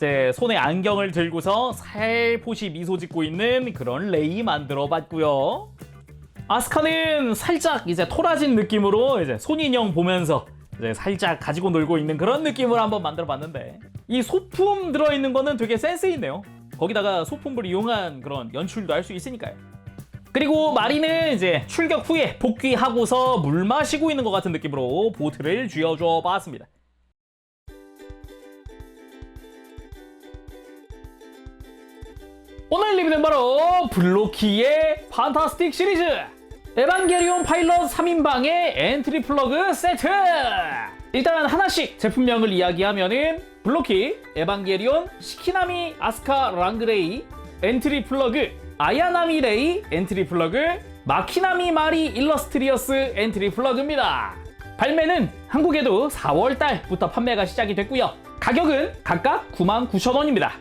이제 손에 안경을 들고서 살포시 미소 짓고 있는 그런 레이 만들어 봤고요. 아스카는 살짝 이제 토라진 느낌으로 이제 손인형 보면서 이제 살짝 가지고 놀고 있는 그런 느낌으로 한번 만들어 봤는데, 이 소품 들어있는 거는 되게 센스 있네요. 거기다가 소품을 이용한 그런 연출도 할 수 있으니까요. 그리고 마리는 이제 출격 후에 복귀하고서 물 마시고 있는 것 같은 느낌으로 보트를 쥐어줘 봤습니다. 오늘 리뷰는 바로 블로키의 판타스틱 시리즈 에반게리온 파일럿 3인방의 엔트리 플러그 세트! 일단 하나씩 제품명을 이야기하면은 블로키, 에반게리온, 시키나미 아스카 랑그레이, 엔트리 플러그, 아야나미 레이, 엔트리 플러그, 마키나미 마리 일러스트리어스 엔트리 플러그입니다. 발매는 한국에도 4월달부터 판매가 시작이 됐고요. 가격은 각각 99,000원입니다.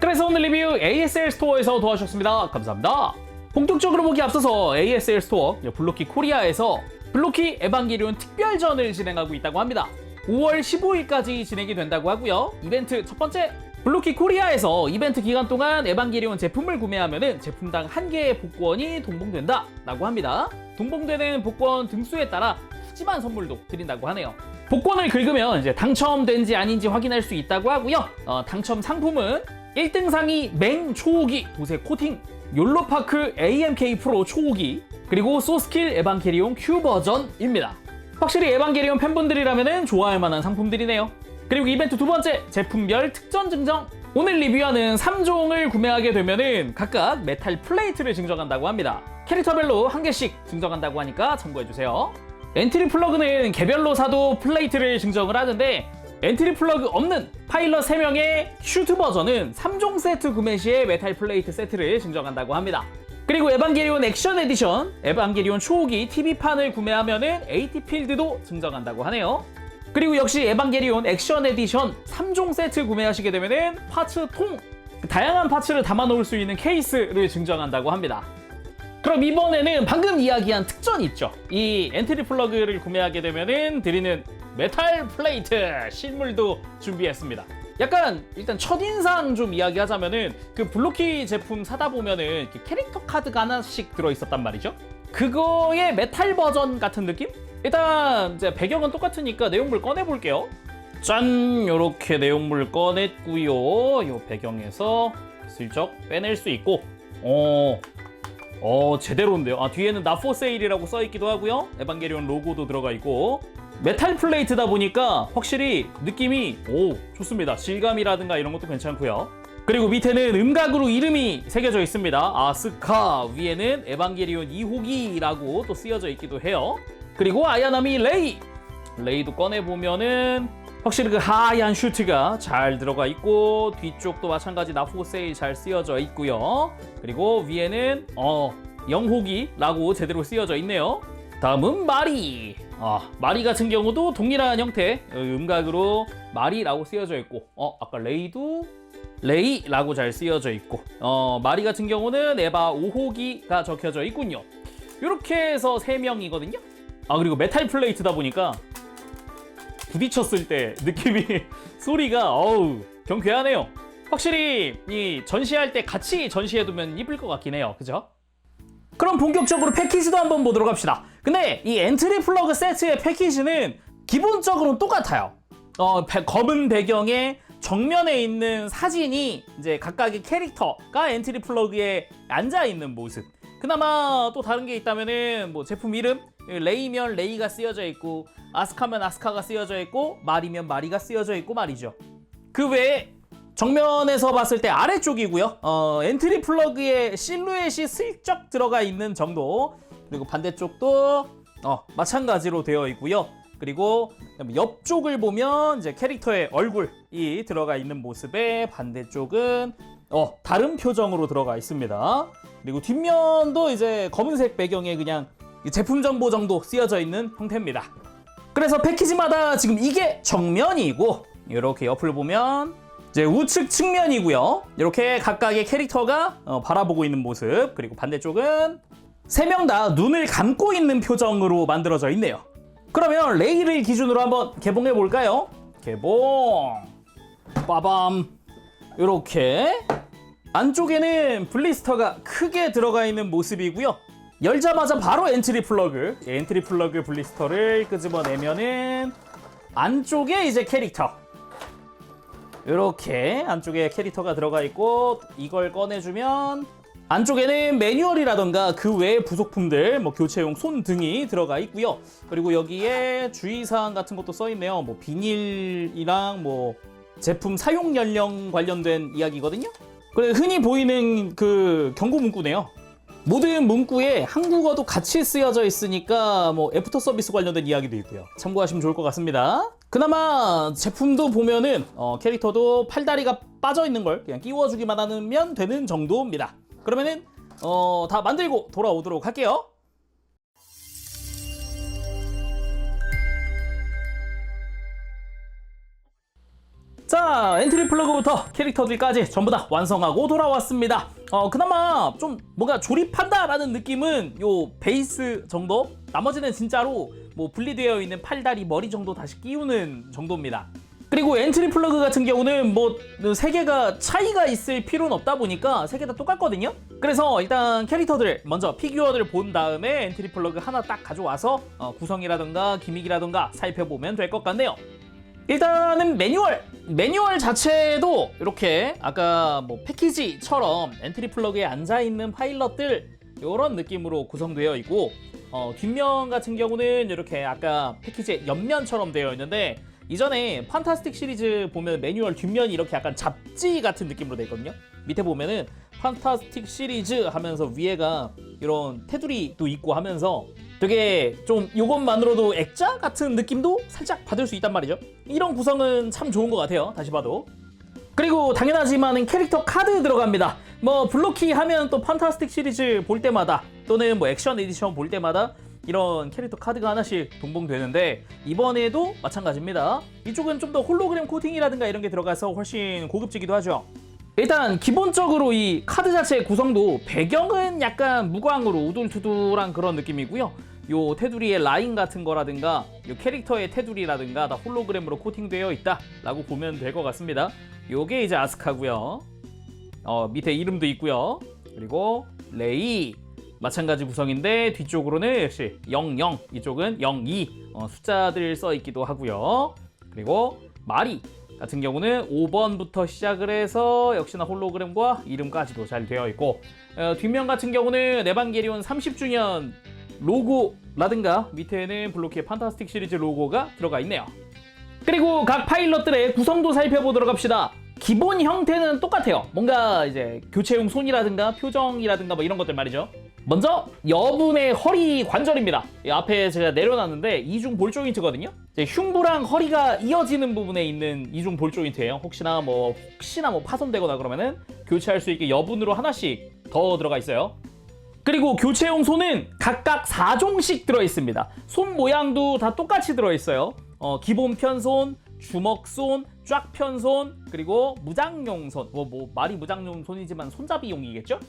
그래서 오늘 리뷰 ASL 스토어에서 도와주셨습니다. 감사합니다. 본격적으로 보기 앞서서 ASL 스토어 블로키 코리아에서 블로키 에반게리온 특별전을 진행하고 있다고 합니다. 5월 15일까지 진행이 된다고 하고요. 이벤트 첫 번째, 블로키 코리아에서 이벤트 기간 동안 에반게리온 제품을 구매하면 제품당 1개의 복권이 동봉된다 라고 합니다. 동봉되는 복권 등수에 따라 푸짐한 선물도 드린다고 하네요. 복권을 긁으면 이제 당첨된지 아닌지 확인할 수 있다고 하고요. 당첨 상품은 1등상이 맹 초호기 도색 코팅, 욜로파크 AMK 프로 초호기, 그리고 소스킬 에반게리온 Q 버전입니다. 확실히 에반게리온 팬분들이라면 좋아할 만한 상품들이네요. 그리고 이벤트 두 번째, 제품별 특전 증정. 오늘 리뷰하는 3종을 구매하게 되면은 각각 메탈 플레이트를 증정한다고 합니다. 캐릭터별로 1개씩 증정한다고 하니까 참고해주세요. 엔트리 플러그는 개별로 사도 플레이트를 증정을 하는데, 엔트리 플러그 없는 파일럿 3명의 슈트 버전은 3종 세트 구매 시에 메탈 플레이트 세트를 증정한다고 합니다. 그리고 에반게리온 액션 에디션, 에반게리온 초호기 TV판을 구매하면은 AT 필드도 증정한다고 하네요. 그리고 역시 에반게리온 액션 에디션 3종 세트 구매하시게 되면은 파츠 통, 다양한 파츠를 담아 놓을 수 있는 케이스를 증정한다고 합니다. 그럼 이번에는 방금 이야기한 특전 있죠? 이 엔트리 플러그를 구매하게 되면은 드리는 메탈 플레이트 실물도 준비했습니다. 약간 일단 첫인상 좀 이야기하자면은 그 블로키 제품 사다 보면은 캐릭터 카드가 하나씩 들어있었단 말이죠. 그거의 메탈 버전 같은 느낌? 일단 이제 배경은 똑같으니까 내용물 꺼내볼게요. 짠! 요렇게 내용물 꺼냈고요. 요 배경에서 슬쩍 빼낼 수 있고, 제대로인데요. 뒤에는 Not for Sale이라고 써있기도 하고요. 에반게리온 로고도 들어가 있고, 메탈 플레이트다 보니까 확실히 느낌이 좋습니다. 질감이라든가 이런 것도 괜찮고요. 그리고 밑에는 음각으로 이름이 새겨져 있습니다. 아스카, 위에는 에반게리온 2호기라고 또 쓰여져 있기도 해요. 그리고 아야나미 레이도 꺼내보면은 확실히 그 하얀 슈트가 잘 들어가 있고, 뒤쪽도 마찬가지 Not for Sale 잘 쓰여져 있고요. 그리고 위에는 영호기라고 제대로 쓰여져 있네요. 다음은 마리. 마리 같은 경우도 동일한 형태 음각으로 마리라고 쓰여져 있고, 아까 레이도 레이라고 잘 쓰여져 있고, 마리 같은 경우는 에바 5호기가 적혀져 있군요. 이렇게 해서 3명이거든요. 그리고 메탈 플레이트다 보니까 부딪혔을 때 느낌이 소리가 경쾌하네요. 확실히 이 전시할 때 같이 전시해두면 이쁠 것 같긴 해요. 그죠? 그럼 본격적으로 패키지도 한번 보도록 합시다. 근데 이 엔트리 플러그 세트의 패키지는 기본적으로 똑같아요. 검은 배경에 정면에 있는 사진이 이제 각각의 캐릭터가 엔트리 플러그에 앉아있는 모습. 그나마 또 다른 게 있다면은 뭐 제품 이름, 레이면 레이가 쓰여져 있고, 아스카면 아스카가 쓰여져 있고, 마리면 마리가 쓰여져 있고 말이죠. 그 외에 정면에서 봤을 때 아래쪽이고요. 엔트리 플러그의 실루엣이 슬쩍 들어가 있는 정도. 그리고 반대쪽도 마찬가지로 되어 있고요. 그리고 옆쪽을 보면 이제 캐릭터의 얼굴이 들어가 있는 모습에 반대쪽은 다른 표정으로 들어가 있습니다. 그리고 뒷면도 이제 검은색 배경에 그냥 제품 정보 정도 쓰여져 있는 형태입니다. 그래서 패키지마다 지금 이게 정면이고, 이렇게 옆을 보면 이제 우측 측면이고요. 이렇게 각각의 캐릭터가 바라보고 있는 모습. 그리고 반대쪽은 3명 다 눈을 감고 있는 표정으로 만들어져 있네요. 그러면 레이를 기준으로 한번 개봉해 볼까요? 개봉. 빠밤. 이렇게 안쪽에는 블리스터가 크게 들어가 있는 모습이고요. 열자마자 바로 엔트리 플러그, 엔트리 플러그 블리스터를 끄집어내면은 안쪽에 이제 캐릭터, 이렇게 안쪽에 캐릭터가 들어가 있고, 이걸 꺼내주면 안쪽에는 매뉴얼이라던가 그 외의 부속품들, 뭐 교체용 손 등이 들어가 있고요. 그리고 여기에 주의사항 같은 것도 써 있네요. 뭐 비닐이랑 뭐 제품 사용 연령 관련된 이야기거든요. 그래, 흔히 보이는 그 경고 문구네요. 모든 문구에 한국어도 같이 쓰여져 있으니까 뭐 애프터 서비스 관련된 이야기도 있고요. 참고하시면 좋을 것 같습니다. 그나마 제품도 보면은 캐릭터도 팔다리가 빠져 있는 걸 그냥 끼워주기만 하면 되는 정도입니다. 그러면은 다 만들고 돌아오도록 할게요. 자, 엔트리 플러그부터 캐릭터들까지 전부 다 완성하고 돌아왔습니다. 그나마 좀 뭔가 조립한다라는 느낌은 요 베이스 정도? 나머지는 진짜로 뭐 분리되어 있는 팔다리, 머리 정도 다시 끼우는 정도입니다. 그리고 엔트리 플러그 같은 경우는 뭐 세 개가 차이가 있을 필요는 없다 보니까 세 개 다 똑같거든요. 그래서 일단 캐릭터들 먼저 피규어를 본 다음에 엔트리 플러그 하나 딱 가져와서 구성이라든가 기믹이라든가 살펴보면 될 것 같네요. 일단은 매뉴얼 자체도 이렇게 아까 뭐 패키지처럼 엔트리 플러그에 앉아있는 파일럿들 이런 느낌으로 구성되어 있고, 뒷면 같은 경우는 이렇게 아까 패키지의 옆면처럼 되어 있는데, 이전에 판타스틱 시리즈 보면 매뉴얼 뒷면이 이렇게 약간 잡지 같은 느낌으로 되어 있거든요. 밑에 보면은 판타스틱 시리즈 하면서 위에가 이런 테두리도 있고 하면서 되게 좀 이것만으로도 액자 같은 느낌도 살짝 받을 수 있단 말이죠. 이런 구성은 참 좋은 것 같아요. 다시 봐도. 그리고 당연하지만 캐릭터 카드 들어갑니다. 뭐 블로키 하면 또 판타스틱 시리즈 볼 때마다 또는 뭐 액션 에디션 볼 때마다 이런 캐릭터 카드가 하나씩 동봉되는데, 이번에도 마찬가지입니다. 이쪽은 좀 더 홀로그램 코팅이라든가 이런 게 들어가서 훨씬 고급지기도 하죠. 일단 기본적으로 이 카드 자체의 구성도 배경은 약간 무광으로 우둘투둘한 그런 느낌이고요. 요 테두리의 라인 같은 거라든가 요 캐릭터의 테두리라든가 다 홀로그램으로 코팅되어 있다 라고 보면 될 것 같습니다. 요게 이제 아스카고요. 밑에 이름도 있고요. 그리고 레이 마찬가지 구성인데 뒤쪽으로는 역시 00, 이쪽은 02 숫자들 써 있기도 하고요. 그리고 마리 같은 경우는 5번부터 시작을 해서 역시나 홀로그램과 이름까지도 잘 되어 있고, 뒷면 같은 경우는 에반게리온 30주년 로고라든가 밑에는 블로키의 판타스틱 시리즈 로고가 들어가 있네요. 그리고 각 파일럿들의 구성도 살펴보도록 합시다. 기본 형태는 똑같아요. 뭔가 이제 교체용 손이라든가 표정이라든가 뭐 이런 것들 말이죠. 먼저 여분의 허리 관절입니다. 이 앞에 제가 내려놨는데 이중 볼 조인트거든요. 이제 흉부랑 허리가 이어지는 부분에 있는 이중 볼 조인트예요. 혹시나 뭐 파손되거나 그러면은 교체할 수 있게 여분으로 하나씩 더 들어가 있어요. 그리고 교체용 손은 각각 4종씩 들어있습니다. 손 모양도 다 똑같이 들어있어요. 기본 편손, 주먹손, 쫙 편손, 그리고 무장용 손. 말이 무장용 손이지만 손잡이용이겠죠?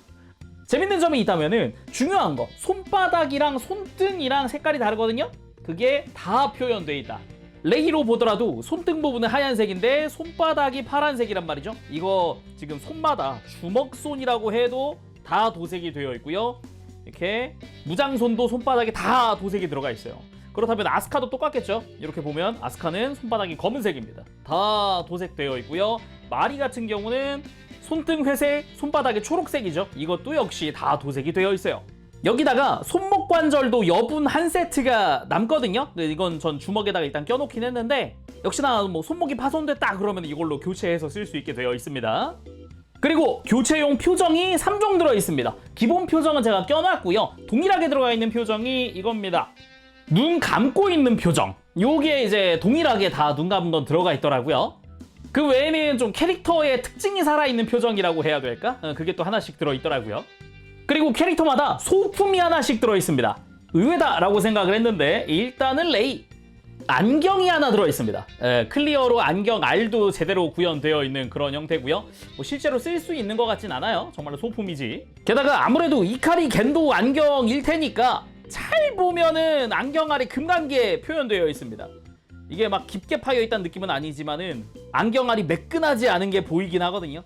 재밌는 점이 있다면은 중요한 거, 손바닥이랑 손등이랑 색깔이 다르거든요? 그게 다 표현되어 있다. 레이로 보더라도 손등 부분은 하얀색인데 손바닥이 파란색이란 말이죠. 이거 지금 손마다 주먹손이라고 해도 다 도색이 되어 있고요. 이렇게 무장손도 손바닥에 다 도색이 들어가 있어요. 그렇다면 아스카도 똑같겠죠? 이렇게 보면 아스카는 손바닥이 검은색입니다. 다 도색되어 있고요. 마리 같은 경우는 손등 회색, 손바닥이 초록색이죠. 이것도 역시 다 도색이 되어 있어요. 여기다가 손목 관절도 여분 한 세트가 남거든요. 이건 전 주먹에다가 일단 껴놓긴 했는데, 역시나 뭐 손목이 파손됐다 그러면 이걸로 교체해서 쓸 수 있게 되어 있습니다. 그리고 교체용 표정이 3종 들어 있습니다. 기본 표정은 제가 껴놨고요. 동일하게 들어가 있는 표정이 이겁니다. 눈 감고 있는 표정. 요게 이제 동일하게 다 눈 감은 건 들어가 있더라고요. 그 외에는 좀 캐릭터의 특징이 살아있는 표정이라고 해야 될까? 그게 또 하나씩 들어있더라고요. 그리고 캐릭터마다 소품이 하나씩 들어있습니다. 의외다라고 생각을 했는데 일단은 레이. 안경이 하나 들어있습니다. 클리어로 안경 알도 제대로 구현되어 있는 그런 형태고요. 뭐 실제로 쓸 수 있는 것 같진 않아요. 정말로 소품이지. 게다가 아무래도 이카리 겐도 안경일 테니까 잘 보면은 안경 아래 금관계 표현되어 있습니다. 이게 막 깊게 파여 있다는 느낌은 아니지만은 안경알이 매끈하지 않은 게 보이긴 하거든요.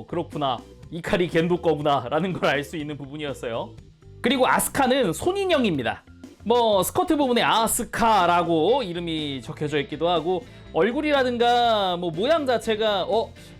그렇구나. 이 칼이 겐도 거구나 라는 걸 알 수 있는 부분이었어요. 그리고 아스카는 손인형입니다. 뭐 스커트 부분에 아스카라고 이름이 적혀져 있기도 하고 얼굴이라든가 뭐 모양 자체가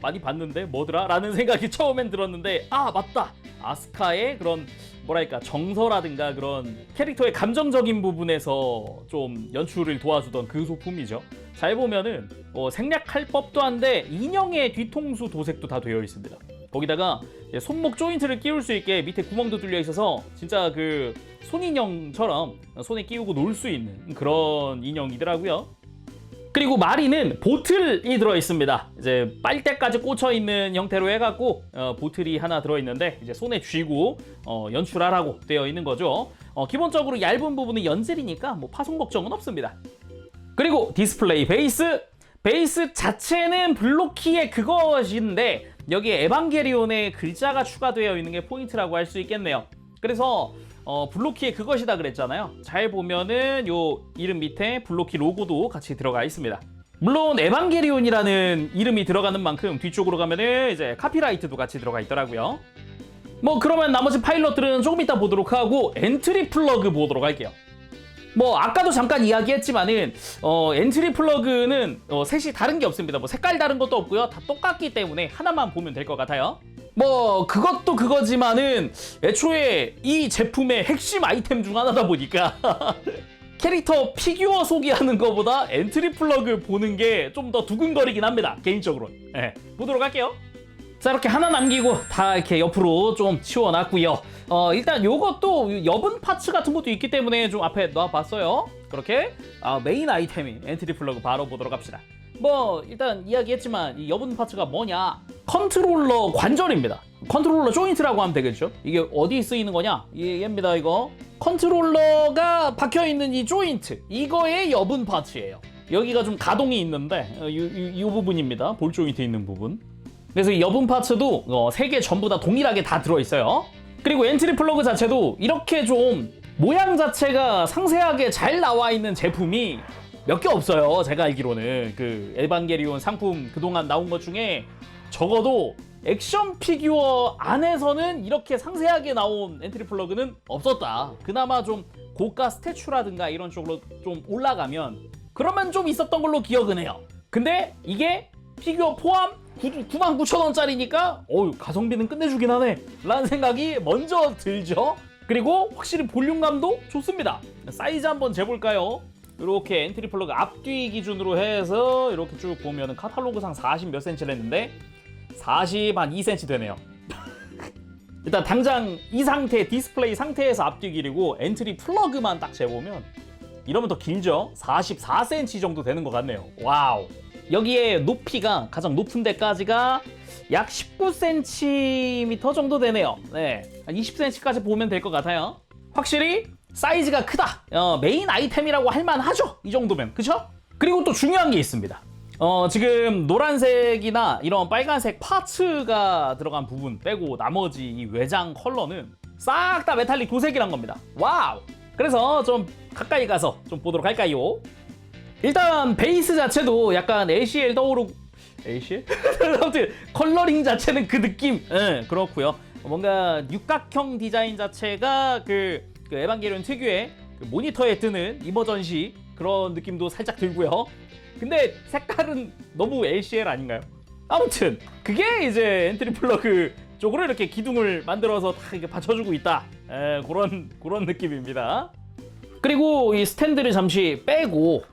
많이 봤는데 뭐더라? 라는 생각이 처음엔 들었는데 맞다! 아스카의 그런 뭐랄까 정서라든가 그런 캐릭터의 감정적인 부분에서 좀 연출을 도와주던 그 소품이죠. 잘 보면은 생략할 법도 한데 인형의 뒤통수 도색도 다 되어 있습니다. 거기다가 손목 조인트를 끼울 수 있게 밑에 구멍도 뚫려 있어서 진짜 그 손인형처럼 손에 끼우고 놀 수 있는 그런 인형이더라고요. 그리고 마리는 보틀이 들어있습니다. 이제 빨대까지 꽂혀있는 형태로 해갖고 보틀이 하나 들어있는데 이제 손에 쥐고 연출하라고 되어 있는 거죠. 기본적으로 얇은 부분은 연질이니까 뭐 파손 걱정은 없습니다. 그리고 디스플레이 베이스 자체는 블로키의 그것인데 여기에 에반게리온의 글자가 추가되어 있는 게 포인트라고 할 수 있겠네요. 그래서 블로키의 그것이다 그랬잖아요. 잘 보면은 요 이름 밑에 블로키 로고도 같이 들어가 있습니다. 물론 에반게리온이라는 이름이 들어가는 만큼 뒤쪽으로 가면은 이제 카피라이트도 같이 들어가 있더라고요. 뭐 그러면 나머지 파일럿들은 조금 이따 보도록 하고 엔트리 플러그 보도록 할게요. 뭐 아까도 잠깐 이야기했지만은 엔트리 플러그는 셋이 다른 게 없습니다. 뭐 색깔 다른 것도 없고요. 다 똑같기 때문에 하나만 보면 될 것 같아요. 뭐 그것도 그거지만은 애초에 이 제품의 핵심 아이템 중 하나다 보니까 캐릭터 피규어 소개하는 것보다 엔트리 플러그 보는 게 좀 더 두근거리긴 합니다. 개인적으로. 보도록 할게요. 자, 이렇게 하나 남기고 다 이렇게 옆으로 좀 치워놨고요. 일단 요것도 여분 파츠 같은 것도 있기 때문에 좀 앞에 놔봤어요. 그렇게 메인 아이템인 엔트리 플러그 바로 보도록 합시다. 뭐 일단 이야기했지만 이 여분 파츠가 뭐냐, 컨트롤러 관절입니다. 컨트롤러 조인트라고 하면 되겠죠. 이게 어디 쓰이는 거냐, 얘입니다. 이거 컨트롤러가 박혀있는 이 조인트, 이거의 여분 파츠예요. 여기가 좀 가동이 있는데 이 부분입니다. 볼 조인트 있는 부분. 그래서 이 여분 파츠도 3개 전부 다 동일하게 다 들어있어요. 그리고 엔트리 플러그 자체도 이렇게 좀 모양 자체가 상세하게 잘 나와 있는 제품이 몇 개 없어요. 제가 알기로는 그 에반게리온 상품 그동안 나온 것 중에 적어도 액션 피규어 안에서는 이렇게 상세하게 나온 엔트리 플러그는 없었다. 그나마 좀 고가 스태츄라든가 이런 쪽으로 좀 올라가면 그러면 좀 있었던 걸로 기억은 해요. 근데 이게 피규어 포함 99,000원짜리니까 가성비는 끝내주긴 하네 라는 생각이 먼저 들죠. 그리고 확실히 볼륨감도 좋습니다. 사이즈 한번 재볼까요? 이렇게 엔트리 플러그 앞뒤 기준으로 해서 이렇게 쭉 보면은 카탈로그상 40 몇 cm를 했는데 40 한 2cm 되네요. 일단 당장 이 상태, 디스플레이 상태에서 앞뒤 길이고 엔트리 플러그만 딱 재보면 이러면 더 길죠? 44cm 정도 되는 것 같네요. 와우. 여기에 높이가 가장 높은 데까지가 약 19cm 정도 되네요. 네, 한 20cm까지 보면 될 것 같아요. 확실히 사이즈가 크다. 메인 아이템이라고 할 만하죠. 이 정도면. 그쵸? 그리고 또 중요한 게 있습니다. 지금 노란색이나 이런 빨간색 파츠가 들어간 부분 빼고 나머지 이 외장 컬러는 싹 다 메탈릭 도색이란 겁니다. 와우! 그래서 좀 가까이 가서 좀 보도록 할까요? 일단 베이스 자체도 약간 ACL 떠오르고 ACL? 아무튼 컬러링 자체는 그 느낌. 그렇고요. 뭔가 육각형 디자인 자체가 그 에반게리온 특유의 그 모니터에 뜨는 이머전시 그런 느낌도 살짝 들고요. 근데 색깔은 너무 ACL 아닌가요? 아무튼 그게 이제 엔트리 플러그 쪽으로 이렇게 기둥을 만들어서 다 이렇게 받쳐주고 있다. 그런 느낌입니다. 그리고 이 스탠드를 잠시 빼고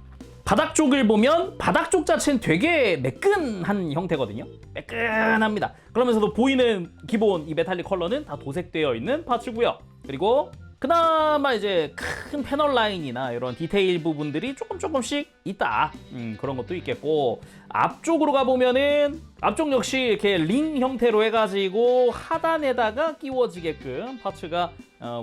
바닥 쪽을 보면 바닥 쪽 자체는 되게 매끈한 형태거든요. 매끈합니다. 그러면서도 보이는 기본 이 메탈릭 컬러는 다 도색되어 있는 파츠고요. 그리고 그나마 이제 큰 패널 라인이나 이런 디테일 부분들이 조금씩 있다. 그런 것도 있겠고, 앞쪽으로 가보면은 앞쪽 역시 이렇게 링 형태로 해가지고 하단에다가 끼워지게끔 파츠가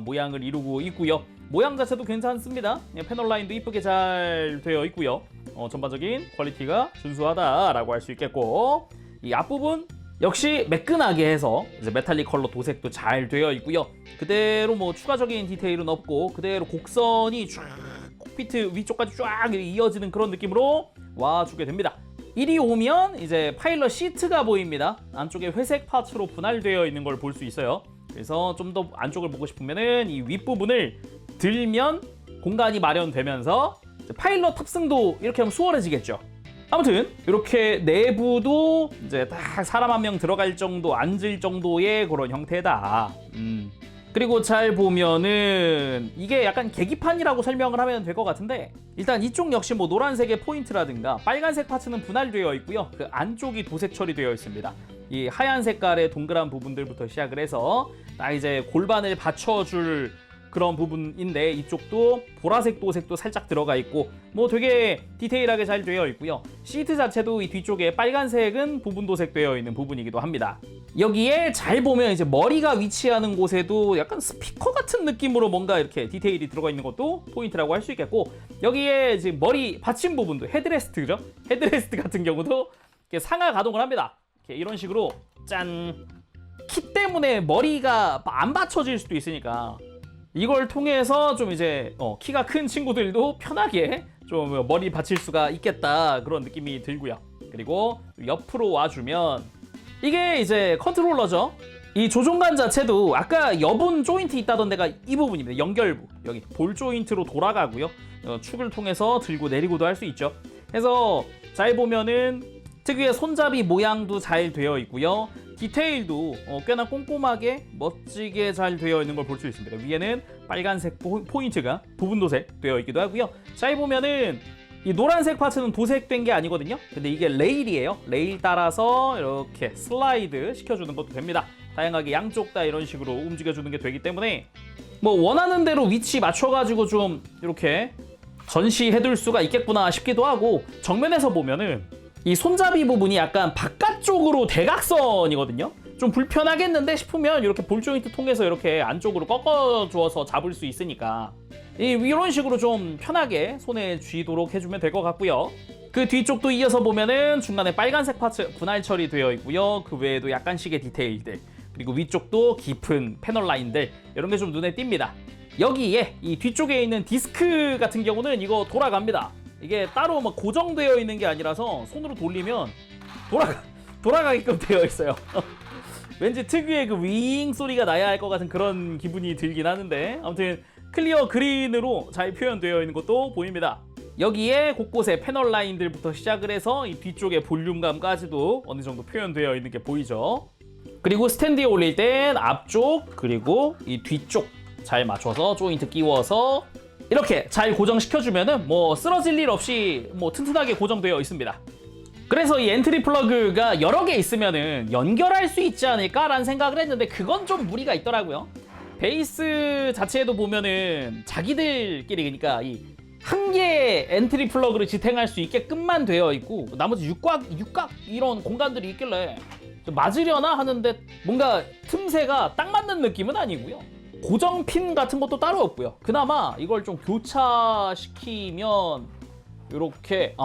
모양을 이루고 있고요. 모양 자체도 괜찮습니다. 패널 라인도 이쁘게 잘 되어 있고요. 전반적인 퀄리티가 준수하다라고 할 수 있겠고, 이 앞부분 역시 매끈하게 해서 이제 메탈릭 컬러 도색도 잘 되어 있고요. 그대로 뭐 추가적인 디테일은 없고 그대로 곡선이 쭉 칵피트 위쪽까지 쫙 이어지는 그런 느낌으로 와주게 됩니다. 이리 오면 이제 파일럿 시트가 보입니다. 안쪽에 회색 파츠로 분할되어 있는 걸 볼 수 있어요. 그래서 좀 더 안쪽을 보고 싶으면은 이 윗부분을 들면 공간이 마련되면서 파일럿 탑승도 이렇게 하면 수월해지겠죠. 아무튼 이렇게 내부도 이제 딱 사람 한 명 들어갈 정도, 앉을 정도의 그런 형태다. 그리고 잘 보면은 이게 약간 계기판이라고 설명을 하면 될 것 같은데, 일단 이쪽 역시 뭐 노란색의 포인트라든가 빨간색 파츠는 분할되어 있고요. 그 안쪽이 도색 처리되어 있습니다. 이 하얀 색깔의 동그란 부분들부터 시작을 해서 딱 이제 골반을 받쳐줄 그런 부분인데, 이쪽도 보라색 도색도 살짝 들어가 있고 뭐 되게 디테일하게 잘 되어 있고요. 시트 자체도 이 뒤쪽에 빨간색은 부분 도색되어 있는 부분이기도 합니다. 여기에 잘 보면 이제 머리가 위치하는 곳에도 약간 스피커 같은 느낌으로 뭔가 이렇게 디테일이 들어가 있는 것도 포인트라고 할 수 있겠고, 여기에 이제 머리 받침 부분도 헤드레스트죠. 헤드레스트 같은 경우도 이렇게 상하 가동을 합니다. 이렇게 이런 식으로 짠! 키 때문에 머리가 안 받쳐질 수도 있으니까 이걸 통해서 좀 이제 키가 큰 친구들도 편하게 좀 머리 받칠 수가 있겠다, 그런 느낌이 들고요. 그리고 옆으로 와주면 이게 이제 컨트롤러죠. 이 조종관 자체도 아까 여분 조인트 있다던 데가 이 부분입니다. 연결부, 여기 볼 조인트로 돌아가고요. 축을 통해서 들고 내리고도 할 수 있죠. 그래서 잘 보면은 특유의 손잡이 모양도 잘 되어 있고요. 디테일도 꽤나 꼼꼼하게 멋지게 잘 되어 있는 걸 볼 수 있습니다. 위에는 빨간색 포인트가 부분 도색 되어 있기도 하고요. 잘 보면은 이 노란색 파츠는 도색된 게 아니거든요. 근데 이게 레일이에요. 레일 따라서 이렇게 슬라이드 시켜주는 것도 됩니다. 다양하게 양쪽 다 이런 식으로 움직여주는 게 되기 때문에 뭐 원하는 대로 위치 맞춰가지고 좀 이렇게 전시해둘 수가 있겠구나 싶기도 하고, 정면에서 보면은 이 손잡이 부분이 약간 바깥쪽으로 대각선이거든요. 좀 불편하겠는데 싶으면 이렇게 볼 조인트 통해서 이렇게 안쪽으로 꺾어주어서 잡을 수 있으니까 이런 식으로 좀 편하게 손에 쥐도록 해주면 될 것 같고요. 그 뒤쪽도 이어서 보면은 중간에 빨간색 파츠 분할 처리되어 있고요. 그 외에도 약간씩의 디테일들, 그리고 위쪽도 깊은 패널 라인들, 이런 게 좀 눈에 띕니다. 여기에 이 뒤쪽에 있는 디스크 같은 경우는 이거 돌아갑니다. 이게 따로 막 고정되어 있는 게 아니라서 손으로 돌리면 돌아가게끔 되어 있어요. 왠지 특유의 그 윙 소리가 나야 할 것 같은 그런 기분이 들긴 하는데, 아무튼 클리어 그린으로 잘 표현되어 있는 것도 보입니다. 여기에 곳곳에 패널 라인들부터 시작을 해서 이 뒤쪽의 볼륨감까지도 어느 정도 표현되어 있는 게 보이죠. 그리고 스탠드에 올릴 땐 앞쪽 그리고 이 뒤쪽 잘 맞춰서 조인트 끼워서 이렇게 잘 고정시켜주면은 뭐 쓰러질 일 없이 뭐 튼튼하게 고정되어 있습니다. 그래서 이 엔트리 플러그가 여러 개 있으면은 연결할 수 있지 않을까라는 생각을 했는데, 그건 좀 무리가 있더라고요. 베이스 자체에도 보면은 자기들끼리, 그러니까 이 한 개의 엔트리 플러그를 지탱할 수 있게끔만 되어 있고, 나머지 육각 이런 공간들이 있길래 좀 맞으려나 하는데 뭔가 틈새가 딱 맞는 느낌은 아니고요. 고정 핀 같은 것도 따로 없고요. 그나마 이걸 좀 교차시키면 이렇게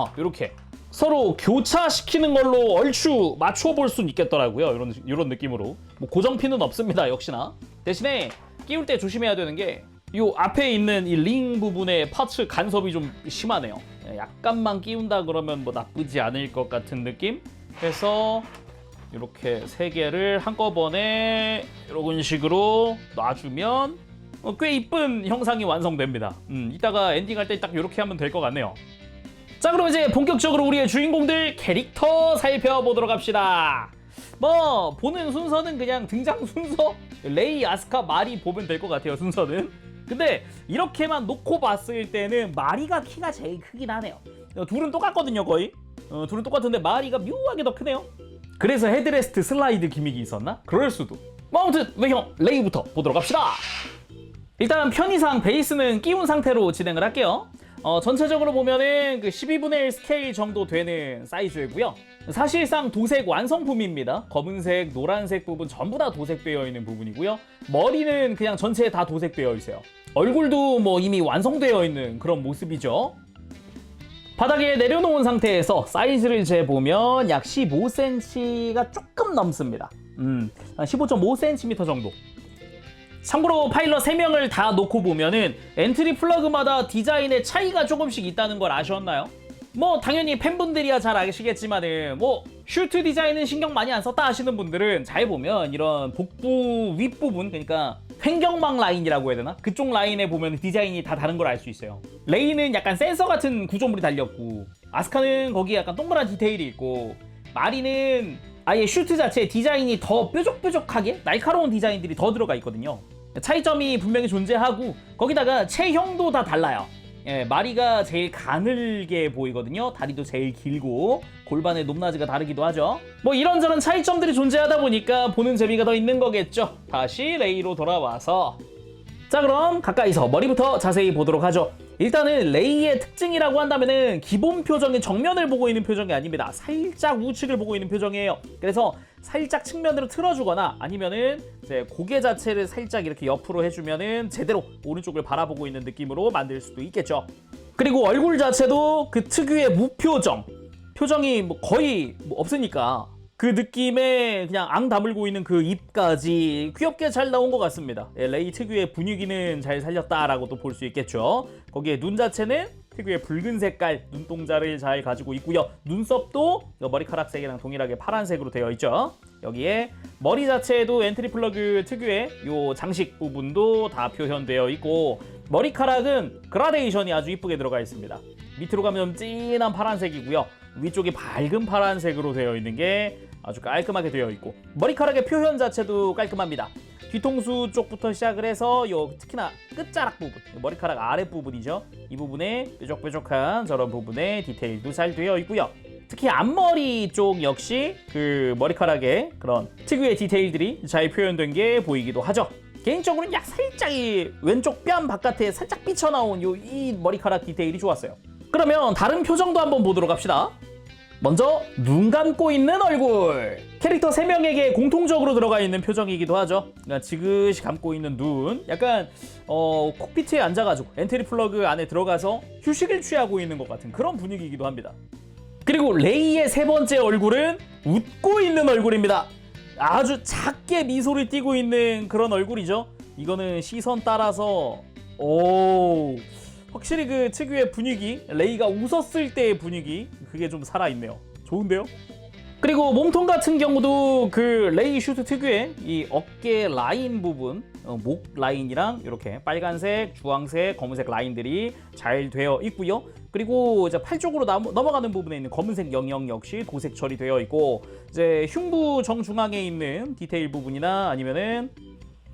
서로 교차시키는 걸로 얼추 맞춰볼 수는 있겠더라고요. 이런 느낌으로. 뭐 고정 핀은 없습니다. 역시나. 대신에 끼울 때 조심해야 되는 게 이 앞에 있는 이 링 부분의 파츠 간섭이 좀 심하네요. 약간만 끼운다 그러면 뭐 나쁘지 않을 것 같은 느낌? 해서 이렇게 세 개를 한꺼번에 이런 식으로 놔주면 꽤 이쁜 형상이 완성됩니다. 이따가 엔딩할 때 딱 이렇게 하면 될 것 같네요. 자, 그럼 이제 본격적으로 우리의 주인공들 캐릭터 살펴보도록 합시다. 뭐 보는 순서는 그냥 등장 순서 레이, 아스카, 마리 보면 될 것 같아요. 순서는. 근데 이렇게만 놓고 봤을 때는 마리가 키가 제일 크긴 하네요. 둘은 똑같거든요, 거의. 둘은 똑같은데 마리가 묘하게 더 크네요. 그래서 헤드레스트 슬라이드 기믹이 있었나? 그럴 수도. 뭐 아무튼 외형 레이부터 보도록 합시다. 일단 편의상 베이스는 끼운 상태로 진행을 할게요. 전체적으로 보면은 그 12분의 1 스케일 정도 되는 사이즈고요. 사실상 도색 완성품입니다. 검은색, 노란색 부분 전부 다 도색되어 있는 부분이고요. 머리는 그냥 전체에 다 도색되어 있어요. 얼굴도 뭐 이미 완성되어 있는 그런 모습이죠. 바닥에 내려놓은 상태에서 사이즈를 재보면 약 15cm가 조금 넘습니다. 한 15.5cm 정도. 참고로 파일럿 3명을 다 놓고 보면은 엔트리 플러그마다 디자인의 차이가 조금씩 있다는 걸 아셨나요? 뭐 당연히 팬분들이야 잘 아시겠지만은 뭐 슈트 디자인은 신경 많이 안 썼다 하시는 분들은 잘 보면 이런 복부 윗부분, 그러니까 횡격막 라인이라고 해야 되나? 그쪽 라인에 보면 디자인이 다 다른 걸 알 수 있어요. 레이는 약간 센서 같은 구조물이 달렸고, 아스카는 거기에 약간 동그란 디테일이 있고, 마리는 아예 슈트 자체 디자인이 더 뾰족뾰족하게 날카로운 디자인들이 더 들어가 있거든요. 차이점이 분명히 존재하고, 거기다가 체형도 다 달라요. 예, 마리가 제일 가늘게 보이거든요. 다리도 제일 길고 골반의 높낮이가 다르기도 하죠. 뭐 이런저런 차이점들이 존재하다 보니까 보는 재미가 더 있는 거겠죠. 다시 레이로 돌아와서, 자 그럼 가까이서 머리부터 자세히 보도록 하죠. 일단은 레이의 특징이라고 한다면은 기본 표정이 정면을 보고 있는 표정이 아닙니다. 살짝 우측을 보고 있는 표정이에요. 그래서 살짝 측면으로 틀어주거나 아니면은 이제 고개 자체를 살짝 이렇게 옆으로 해주면은 제대로 오른쪽을 바라보고 있는 느낌으로 만들 수도 있겠죠. 그리고 얼굴 자체도 그 특유의 무표정, 표정이 뭐 거의 없으니까 그 느낌에 그냥 앙 다물고 있는 그 입까지 귀엽게 잘 나온 것 같습니다. 예, 레이 특유의 분위기는 잘 살렸다라고 또 볼 수 있겠죠. 거기에 눈 자체는 특유의 붉은 색깔 눈동자를 잘 가지고 있고요. 눈썹도 머리카락 색이랑 동일하게 파란색으로 되어 있죠. 여기에 머리 자체에도 엔트리 플러그 특유의 요 장식 부분도 다 표현되어 있고, 머리카락은 그라데이션이 아주 이쁘게 들어가 있습니다. 밑으로 가면 진한 파란색이고요. 위쪽이 밝은 파란색으로 되어 있는 게 아주 깔끔하게 되어 있고, 머리카락의 표현 자체도 깔끔합니다. 뒤통수 쪽부터 시작을 해서 특히나 끝자락 부분, 머리카락 아랫부분이죠. 이 부분에 뾰족뾰족한 저런 부분에 디테일도 잘 되어 있고요. 특히 앞머리 쪽 역시 그 머리카락의 그런 특유의 디테일들이 잘 표현된 게 보이기도 하죠. 개인적으로는 살짝 이 왼쪽 뺨 바깥에 살짝 삐쳐나온 이 머리카락 디테일이 좋았어요. 그러면 다른 표정도 한번 보도록 합시다. 먼저 눈 감고 있는 얼굴. 캐릭터 3명에게 공통적으로 들어가 있는 표정이기도 하죠. 그러니까 지그시 감고 있는 눈. 약간 콕피트에 앉아가지고 엔트리 플러그 안에 들어가서 휴식을 취하고 있는 것 같은 그런 분위기이기도 합니다. 그리고 레이의 3번째 얼굴은 웃고 있는 얼굴입니다. 아주 작게 미소를 띠고 있는 그런 얼굴이죠. 이거는 시선 따라서 확실히 그 특유의 분위기, 레이가 웃었을 때의 분위기, 그게 좀 살아있네요. 좋은데요? 그리고 몸통 같은 경우도 그 레이 슈트 특유의 이 어깨 라인 부분, 목 라인이랑 이렇게 빨간색, 주황색, 검은색 라인들이 잘 되어 있고요. 그리고 이제 팔 쪽으로 넘어가는 부분에 있는 검은색 영역 역시 도색 처리되어 있고, 이제 흉부 정중앙에 있는 디테일 부분이나 아니면은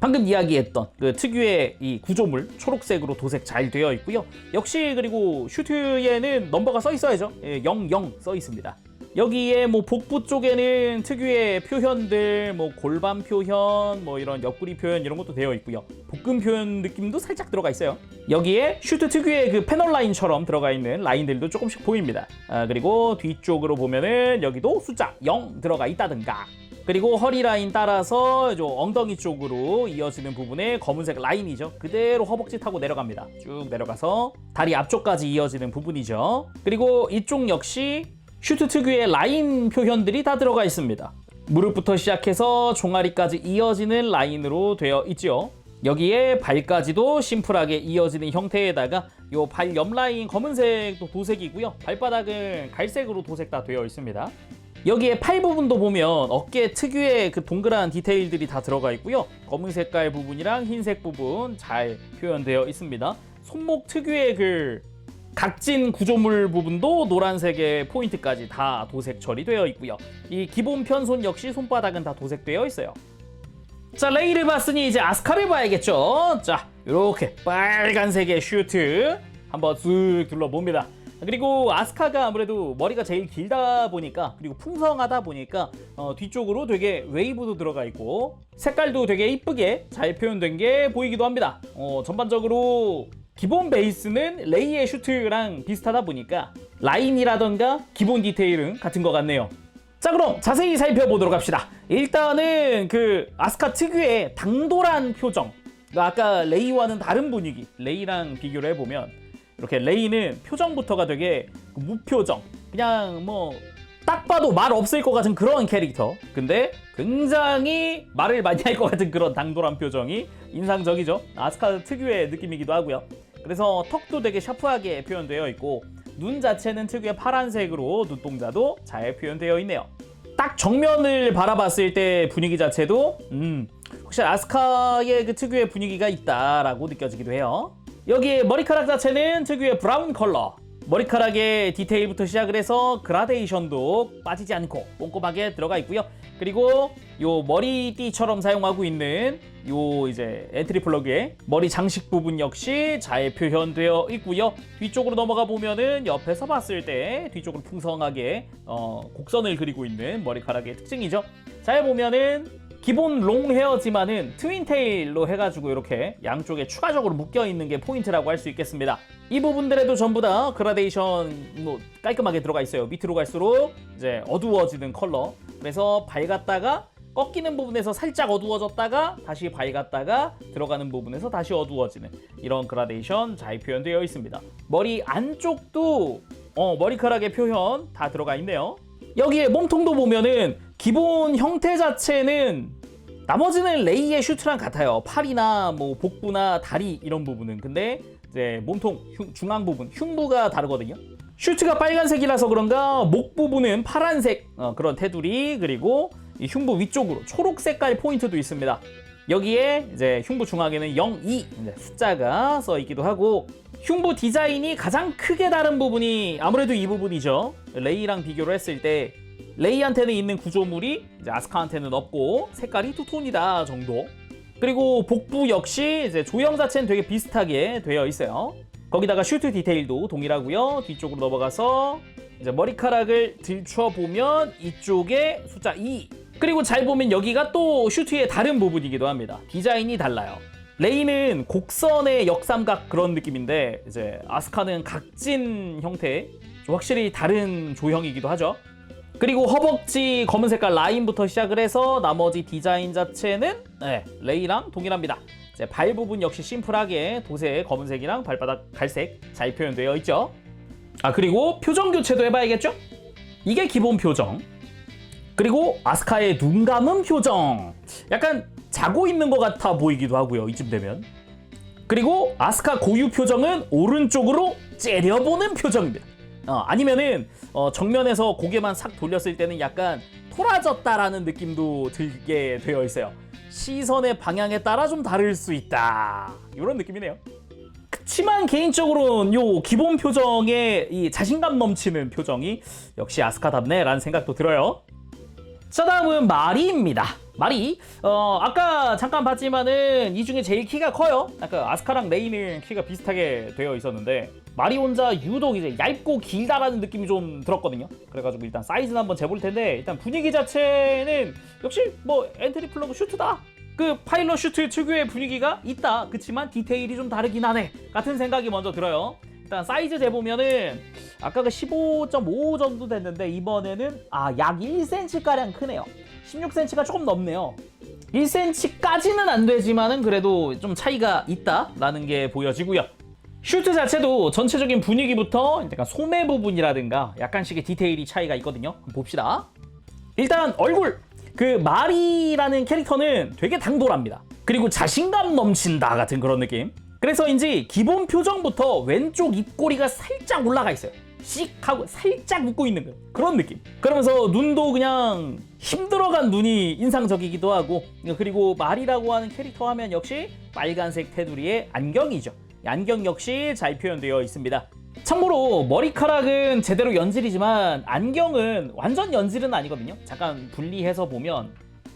방금 이야기했던 그 특유의 이 구조물 초록색으로 도색 잘 되어 있고요. 역시 그리고 슈트에는 넘버가 써 있어야죠. 00 써 있습니다. 여기에 뭐 복부 쪽에는 특유의 표현들, 뭐 골반 표현, 뭐 이런 옆구리 표현 이런 것도 되어 있고요. 복근 표현 느낌도 살짝 들어가 있어요. 여기에 슈트 특유의 그 패널 라인처럼 들어가 있는 라인들도 조금씩 보입니다. 그리고 뒤쪽으로 보면은 여기도 숫자 0 들어가 있다든가. 그리고 허리 라인 따라서 엉덩이 쪽으로 이어지는 부분에 검은색 라인이죠. 그대로 허벅지 타고 내려갑니다. 쭉 내려가서 다리 앞쪽까지 이어지는 부분이죠. 그리고 이쪽 역시 슈트 특유의 라인 표현들이 다 들어가 있습니다. 무릎부터 시작해서 종아리까지 이어지는 라인으로 되어 있죠. 여기에 발까지도 심플하게 이어지는 형태에다가 요 발 옆 라인 검은색도 도색이고요. 발바닥은 갈색으로 도색 다 되어 있습니다. 여기에 팔 부분도 보면 어깨 특유의 그 동그란 디테일들이 다 들어가 있고요. 검은 색깔 부분이랑 흰색 부분 잘 표현되어 있습니다. 손목 특유의 그 각진 구조물 부분도 노란색의 포인트까지 다 도색 처리되어 있고요. 이 기본 편손 역시 손바닥은 다 도색되어 있어요. 자, 레이를 봤으니 이제 아스카를 봐야겠죠. 자, 이렇게 빨간색의 슈트 한번 쓱 둘러봅니다. 그리고 아스카가 아무래도 머리가 제일 길다 보니까, 그리고 풍성하다 보니까 뒤쪽으로 되게 웨이브도 들어가 있고 색깔도 되게 이쁘게 잘 표현된 게 보이기도 합니다. 전반적으로 기본 베이스는 레이의 슈트랑 비슷하다 보니까 라인이라던가 기본 디테일은 같은 것 같네요. 자, 그럼 자세히 살펴보도록 합시다. 일단은 그 아스카 특유의 당돌한 표정, 아까 레이와는 다른 분위기, 레이랑 비교를 해보면 이렇게 레이는 표정부터가 되게 무표정, 그냥 뭐 딱 봐도 말 없을 것 같은 그런 캐릭터. 근데 굉장히 말을 많이 할 것 같은 그런 당돌한 표정이 인상적이죠. 아스카 특유의 느낌이기도 하고요. 그래서 턱도 되게 샤프하게 표현되어 있고 눈 자체는 특유의 파란색으로 눈동자도 잘 표현되어 있네요. 딱 정면을 바라봤을 때 분위기 자체도 확실히 아스카의 그 특유의 분위기가 있다라고 느껴지기도 해요. 여기에 머리카락 자체는 특유의 브라운 컬러. 머리카락의 디테일부터 시작을 해서 그라데이션도 빠지지 않고 꼼꼼하게 들어가 있고요. 그리고 요 머리띠처럼 사용하고 있는 요 이제 엔트리 플러그의 머리 장식 부분 역시 잘 표현되어 있고요. 뒤쪽으로 넘어가 보면은 옆에서 봤을 때 뒤쪽으로 풍성하게 곡선을 그리고 있는 머리카락의 특징이죠. 잘 보면은 기본 롱 헤어지만은 트윈테일로 해가지고 이렇게 양쪽에 추가적으로 묶여있는 게 포인트라고 할 수 있겠습니다. 이 부분들에도 전부 다 그라데이션 깔끔하게 들어가 있어요. 밑으로 갈수록 이제 어두워지는 컬러. 그래서 밝았다가 꺾이는 부분에서 살짝 어두워졌다가 다시 밝았다가 들어가는 부분에서 다시 어두워지는 이런 그라데이션 잘 표현되어 있습니다. 머리 안쪽도 머리카락의 표현 다 들어가 있네요. 여기에 몸통도 보면은 기본 형태 자체는 나머지는 레이의 슈트랑 같아요. 팔이나 뭐 복부나 다리 이런 부분은. 근데 이제 몸통 중앙 부분 흉부가 다르거든요. 슈트가 빨간색이라서 그런가 목 부분은 파란색 그런 테두리, 그리고 이 흉부 위쪽으로 초록 색깔 포인트도 있습니다. 여기에 이제 흉부 중앙에는 02 숫자가 써 있기도 하고, 흉부 디자인이 가장 크게 다른 부분이 아무래도 이 부분이죠. 레이랑 비교를 했을 때 레이한테는 있는 구조물이 이제 아스카한테는 없고 색깔이 투톤이다 정도. 그리고 복부 역시 이제 조형 자체는 되게 비슷하게 되어 있어요. 거기다가 슈트 디테일도 동일하고요. 뒤쪽으로 넘어가서 이제 머리카락을 들춰보면 이쪽에 숫자 2. 그리고 잘 보면 여기가 또 슈트의 다른 부분이기도 합니다. 디자인이 달라요. 레이는 곡선의 역삼각 그런 느낌인데 이제 아스카는 각진 형태, 좀 확실히 다른 조형이기도 하죠. 그리고 허벅지 검은 색깔 라인부터 시작을 해서 나머지 디자인 자체는 레이랑 동일합니다. 이제 발 부분 역시 심플하게 도색 검은색이랑 발바닥 갈색 잘 표현되어 있죠. 그리고 표정 교체도 해봐야겠죠? 이게 기본 표정. 그리고 아스카의 눈 감은 표정. 약간 자고 있는 것 같아 보이기도 하고요, 이쯤 되면. 그리고 아스카 고유 표정은 오른쪽으로 째려보는 표정입니다. 아니면은 정면에서 고개만 싹 돌렸을 때는 약간 토라졌다라는 느낌도 들게 되어 있어요. 시선의 방향에 따라 좀 다를 수 있다, 이런 느낌이네요. 그치만 개인적으로는 요 기본 표정의 이 자신감 넘치는 표정이 역시 아스카답네 라는 생각도 들어요. 자, 다음은 마리입니다. 마리, 아까 잠깐 봤지만은 이 중에 제일 키가 커요. 아까 아스카랑 레이는 키가 비슷하게 되어 있었는데 마리 혼자 유독 이제 얇고 길다라는 느낌이 좀 들었거든요. 그래가지고 일단 사이즈는 한번 재볼 텐데, 일단 분위기 자체는 역시 뭐 엔트리 플러그 슈트다, 그 파일럿 슈트 특유의 분위기가 있다. 그치만 디테일이 좀 다르긴 하네 같은 생각이 먼저 들어요. 일단 사이즈 재보면은 아까가 15.5 정도 됐는데 이번에는 약 1cm가량 크네요. 16cm가 조금 넘네요. 1cm까지는 안 되지만은 그래도 좀 차이가 있다라는 게 보여지고요. 슈트 자체도 전체적인 분위기부터 약간 소매 부분이라든가 약간씩의 디테일이 차이가 있거든요. 한번 봅시다. 일단 얼굴! 그 마리라는 캐릭터는 되게 당돌합니다. 그리고 자신감 넘친다 같은 그런 느낌. 그래서인지 기본 표정부터 왼쪽 입꼬리가 살짝 올라가 있어요. 씩 하고 살짝 웃고 있는 그런 느낌. 그러면서 눈도 그냥 힘들어간 눈이 인상적이기도 하고, 그리고 마리라고 하는 캐릭터 하면 역시 빨간색 테두리의 안경이죠. 안경 역시 잘 표현되어 있습니다. 참고로 머리카락은 제대로 연질이지만 안경은 완전 연질은 아니거든요. 잠깐 분리해서 보면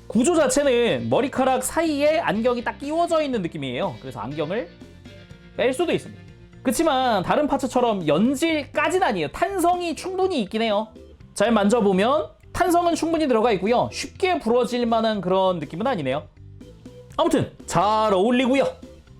구조 자체는 머리카락 사이에 안경이 딱 끼워져 있는 느낌이에요. 그래서 안경을 뺄 수도 있습니다. 그치만 다른 파츠처럼 연질까지는 아니에요. 탄성이 충분히 있긴 해요. 잘 만져보면 탄성은 충분히 들어가 있고요. 쉽게 부러질 만한 그런 느낌은 아니네요. 아무튼 잘 어울리고요.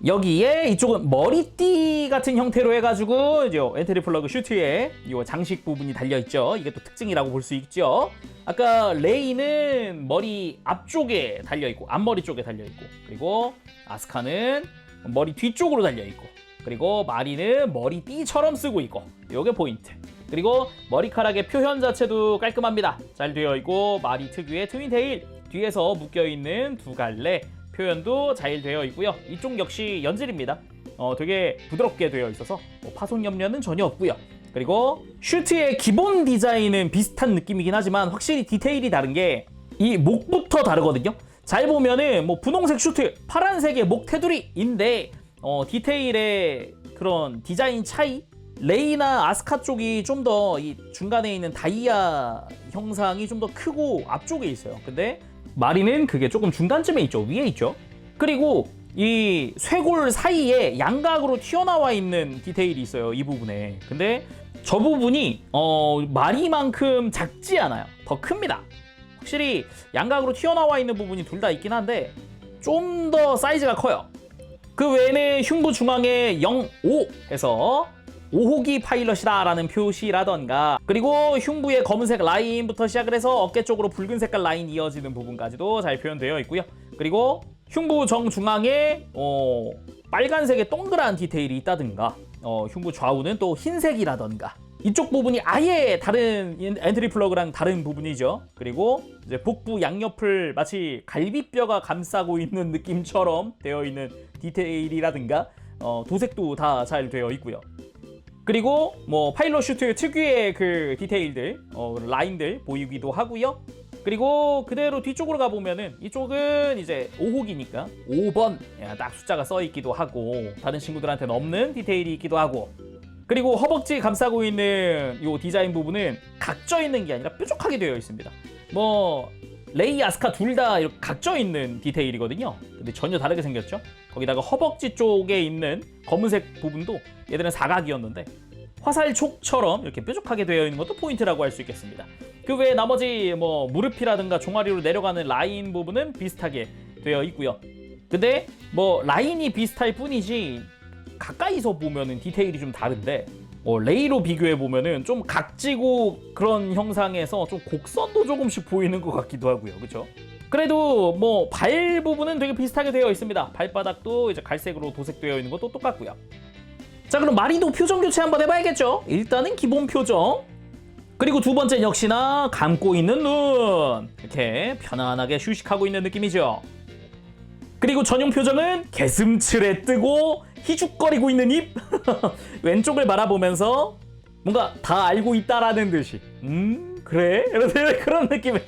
여기에 이쪽은 머리띠 같은 형태로 해가지고 이제 엔트리 플러그 슈트에 이 장식 부분이 달려있죠. 이게 또 특징이라고 볼 수 있죠. 아까 레이는 머리 앞쪽에 달려있고 앞머리 쪽에 달려있고, 그리고 아스카는 머리 뒤쪽으로 달려있고, 그리고 마리는 머리띠처럼 쓰고 있고, 요게 포인트. 그리고 머리카락의 표현 자체도 깔끔합니다. 잘 되어 있고 마리 특유의 트윈테일, 뒤에서 묶여있는 두 갈래 표현도 잘 되어 있고요. 이쪽 역시 연질입니다. 되게 부드럽게 되어 있어서 파손 염려는 전혀 없고요. 그리고 슈트의 기본 디자인은 비슷한 느낌이긴 하지만 확실히 디테일이 다른 게 이 목부터 다르거든요. 잘 보면은 뭐 분홍색 슈트, 파란색의 목 테두리인데 디테일의 그런 디자인 차이, 레이나 아스카 쪽이 좀 더 이 중간에 있는 다이아 형상이 좀 더 크고 앞쪽에 있어요. 근데 마리는 그게 조금 중간쯤에 있죠. 위에 있죠. 그리고 이 쇄골 사이에 양각으로 튀어나와 있는 디테일이 있어요. 이 부분에. 근데 저 부분이 마리만큼 작지 않아요. 더 큽니다. 확실히 양각으로 튀어나와 있는 부분이 둘 다 있긴 한데 좀 더 사이즈가 커요. 그 외에는 흉부 중앙에 05 해서 5호기 파일럿이다 라는 표시라던가, 그리고 흉부의 검은색 라인부터 시작을 해서 어깨 쪽으로 붉은 색깔 라인 이어지는 부분까지도 잘 표현되어 있고요. 그리고 흉부 정중앙에 빨간색의 동그란 디테일이 있다든가, 흉부 좌우는 또 흰색이라던가, 이쪽 부분이 아예 다른 엔트리 플러그랑 다른 부분이죠. 그리고 이제 복부 양옆을 마치 갈비뼈가 감싸고 있는 느낌처럼 되어 있는 디테일이라든가 도색도 다 잘 되어 있고요. 그리고 뭐 파일럿 슈트 특유의 그 디테일들, 라인들 보이기도 하고요. 그리고 그대로 뒤쪽으로 가보면은 이쪽은 이제 5호기니까 5번 딱 숫자가 써 있기도 하고 다른 친구들한테는 없는 디테일이 있기도 하고, 그리고 허벅지 감싸고 있는 이 디자인 부분은 각져 있는 게 아니라 뾰족하게 되어 있습니다. 뭐 레이, 아스카 둘 다 이렇게 각져 있는 디테일이거든요. 근데 전혀 다르게 생겼죠. 거기다가 허벅지 쪽에 있는 검은색 부분도 얘들은 사각이었는데 화살촉처럼 이렇게 뾰족하게 되어 있는 것도 포인트라고 할 수 있겠습니다. 그 외에 나머지 뭐 무릎이라든가 종아리로 내려가는 라인 부분은 비슷하게 되어 있고요. 근데 뭐 라인이 비슷할 뿐이지 가까이서 보면은 디테일이 좀 다른데 레이로 비교해 보면은 좀 각지고 그런 형상에서 좀 곡선도 조금씩 보이는 것 같기도 하고요. 그렇죠? 그래도 뭐 발 부분은 되게 비슷하게 되어 있습니다. 발바닥도 이제 갈색으로 도색되어 있는 것도 똑같고요. 자, 그럼 마리도 표정 교체 한번 해봐야겠죠? 일단은 기본 표정. 그리고 두 번째 역시나 감고 있는 눈. 이렇게 편안하게 휴식하고 있는 느낌이죠. 그리고 전용 표정은 개슴츠레 뜨고 희죽거리고 있는 입. 왼쪽을 바라보면서 뭔가 다 알고 있다라는 듯이 그래? 그런 느낌의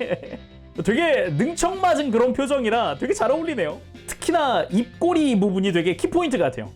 되게 능청맞은 그런 표정이라 되게 잘 어울리네요. 특히나 입꼬리 부분이 되게 키포인트 같아요.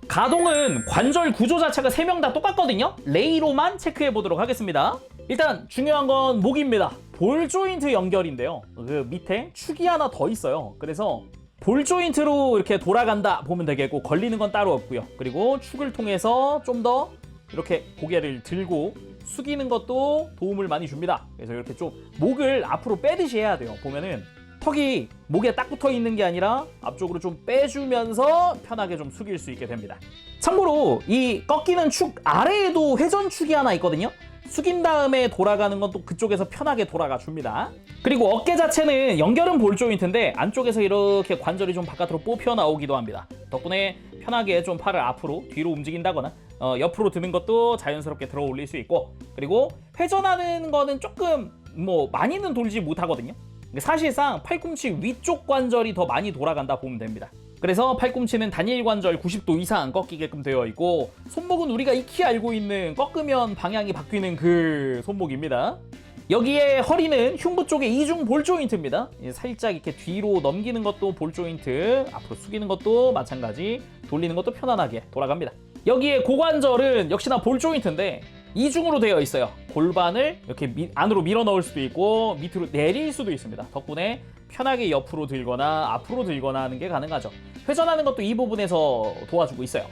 가동은 관절 구조 자체가 3명 다 똑같거든요. 레이로만 체크해 보도록 하겠습니다. 일단 중요한 건 목입니다. 볼 조인트 연결인데요. 그 밑에 축이 하나 더 있어요. 그래서 볼 조인트로 이렇게 돌아간다 보면 되겠고 걸리는 건 따로 없고요. 그리고 축을 통해서 좀 더 이렇게 고개를 들고 숙이는 것도 도움을 많이 줍니다. 그래서 이렇게 좀 목을 앞으로 빼듯이 해야 돼요. 보면은 턱이 목에 딱 붙어 있는 게 아니라 앞쪽으로 좀 빼주면서 편하게 좀 숙일 수 있게 됩니다. 참고로 이 꺾이는 축 아래에도 회전축이 하나 있거든요. 숙인 다음에 돌아가는 건 또 그쪽에서 편하게 돌아가 줍니다. 그리고 어깨 자체는 연결은 볼 조인트인데 안쪽에서 이렇게 관절이 좀 바깥으로 뽑혀 나오기도 합니다. 덕분에 편하게 좀 팔을 앞으로 뒤로 움직인다거나 옆으로 드는 것도 자연스럽게 들어 올릴 수 있고, 그리고 회전하는 거는 조금 뭐 많이는 돌지 못하거든요. 사실상 팔꿈치 위쪽 관절이 더 많이 돌아간다 보면 됩니다. 그래서 팔꿈치는 단일 관절 90도 이상 꺾이게끔 되어 있고, 손목은 우리가 익히 알고 있는 꺾으면 방향이 바뀌는 그 손목입니다. 여기에 허리는 흉부 쪽에 이중 볼 조인트입니다. 살짝 이렇게 뒤로 넘기는 것도 볼 조인트, 앞으로 숙이는 것도 마찬가지, 돌리는 것도 편안하게 돌아갑니다. 여기에 고관절은 역시나 볼 조인트인데 이중으로 되어 있어요. 골반을 이렇게 안으로 밀어 넣을 수도 있고 밑으로 내릴 수도 있습니다. 덕분에 편하게 옆으로 들거나 앞으로 들거나 하는 게 가능하죠. 회전하는 것도 이 부분에서 도와주고 있어요.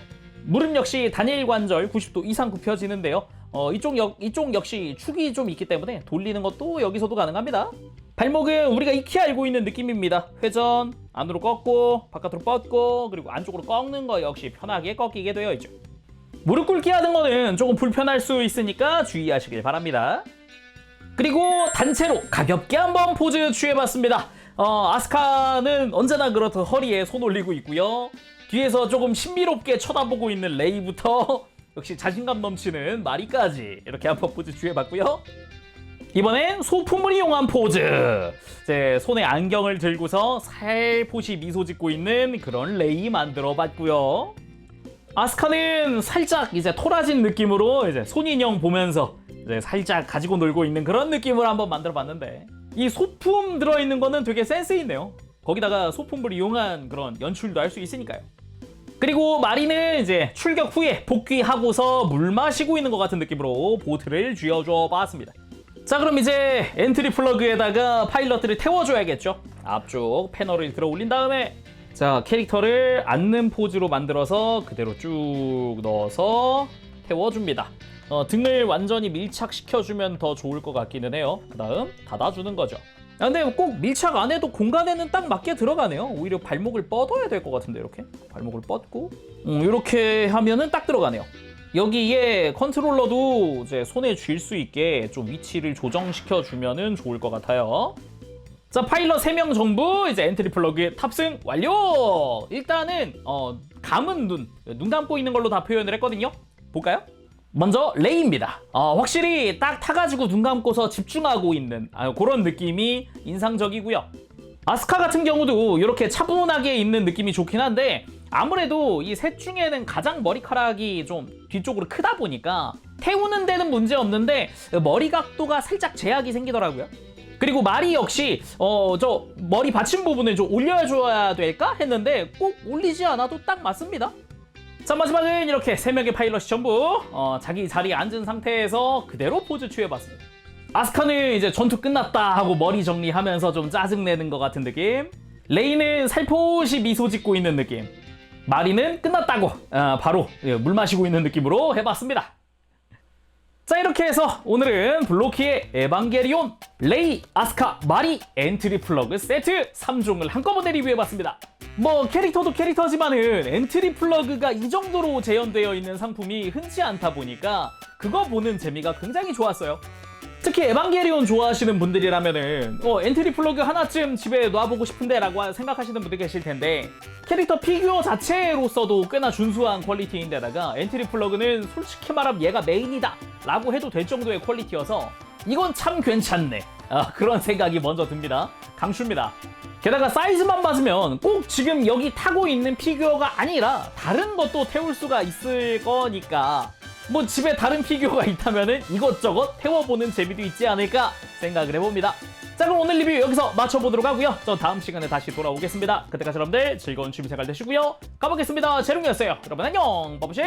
무릎 역시 단일 관절 90도 이상 굽혀지는데요. 이쪽 역시 축이 좀 있기 때문에 돌리는 것도 여기서도 가능합니다. 발목은 우리가 익히 알고 있는 느낌입니다. 회전, 안으로 꺾고 바깥으로 뻗고 그리고 안쪽으로 꺾는 거 역시 편하게 꺾이게 되어 있죠. 무릎 꿇기 하는 거는 조금 불편할 수 있으니까 주의하시길 바랍니다. 그리고 단체로 가볍게 한번 포즈 취해봤습니다. 아스카는 언제나 그렇듯 허리에 손 올리고 있고요. 뒤에서 조금 신비롭게 쳐다보고 있는 레이부터 역시 자신감 넘치는 마리까지 이렇게 한번 포즈 취해봤고요. 이번엔 소품을 이용한 포즈. 이제 손에 안경을 들고서 살포시 미소 짓고 있는 그런 레이 만들어봤고요. 아스카는 살짝 이제 토라진 느낌으로 이제 손인형 보면서 이제 살짝 가지고 놀고 있는 그런 느낌으로 한번 만들어봤는데, 이 소품 들어있는 거는 되게 센스 있네요. 거기다가 소품을 이용한 그런 연출도 할 수 있으니까요. 그리고 마리는 이제 출격 후에 복귀하고서 물 마시고 있는 것 같은 느낌으로 보트를 쥐어줘 봤습니다. 자, 그럼 이제 엔트리 플러그에다가 파일럿들을 태워줘야겠죠. 앞쪽 패널을 들어 올린 다음에 자, 캐릭터를 앉는 포즈로 만들어서 그대로 쭉 넣어서 태워줍니다. 등을 완전히 밀착시켜주면 더 좋을 것 같기는 해요. 그 다음 닫아주는 거죠. 근데 꼭 밀착 안 해도 공간에는 딱 맞게 들어가네요. 오히려 발목을 뻗어야 될 것 같은데, 이렇게 발목을 뻗고 이렇게 하면은 딱 들어가네요. 여기에 컨트롤러도 이제 손에 쥘 수 있게 좀 위치를 조정시켜 주면은 좋을 것 같아요. 자, 파일럿 3명 전부 이제 엔트리 플러그에 탑승 완료! 일단은 감은 눈 감고 있는 걸로 다 표현을 했거든요. 볼까요? 먼저 레이입니다. 확실히 딱 타가지고 눈 감고서 집중하고 있는 그런 느낌이 인상적이고요. 아스카 같은 경우도 이렇게 차분하게 있는 느낌이 좋긴 한데, 아무래도 이 셋 중에는 가장 머리카락이 좀 뒤쪽으로 크다 보니까 태우는 데는 문제 없는데 머리 각도가 살짝 제약이 생기더라고요. 그리고 마리 역시 저 머리 받침 부분을 좀 올려줘야 될까 했는데 꼭 올리지 않아도 딱 맞습니다. 자, 마지막은 이렇게 3명의 파일럿이 전부 자기 자리에 앉은 상태에서 그대로 포즈 취해봤습니다. 아스카는 이제 전투 끝났다 하고 머리 정리하면서 좀 짜증내는 것 같은 느낌, 레이는 살포시 미소 짓고 있는 느낌, 마리는 끝났다고 바로 물 마시고 있는 느낌으로 해봤습니다. 자, 이렇게 해서 오늘은 블로키의 에반게리온, 레이, 아스카, 마리 엔트리 플러그 세트 3종을 한꺼번에 리뷰해봤습니다. 뭐 캐릭터도 캐릭터지만은 엔트리 플러그가 이 정도로 재현되어 있는 상품이 흔치 않다 보니까 그거 보는 재미가 굉장히 좋았어요. 특히 에반게리온 좋아하시는 분들이라면은 엔트리 플러그 하나쯤 집에 놔보고 싶은데 라고 생각하시는 분들 계실 텐데, 캐릭터 피규어 자체로서도 꽤나 준수한 퀄리티인데다가 엔트리 플러그는 솔직히 말하면 얘가 메인이다 라고 해도 될 정도의 퀄리티여서 이건 참 괜찮네, 그런 생각이 먼저 듭니다. 강추입니다. 게다가 사이즈만 맞으면 꼭 지금 여기 타고 있는 피규어가 아니라 다른 것도 태울 수가 있을 거니까 뭐 집에 다른 피규어가 있다면은 이것저것 태워보는 재미도 있지 않을까 생각을 해봅니다. 자, 그럼 오늘 리뷰 여기서 마쳐보도록 하고요. 저 다음 시간에 다시 돌아오겠습니다. 그때까지 여러분들 즐거운 취미생활 되시고요. 가보겠습니다. 재롱이었어요. 여러분 안녕. 빠부시.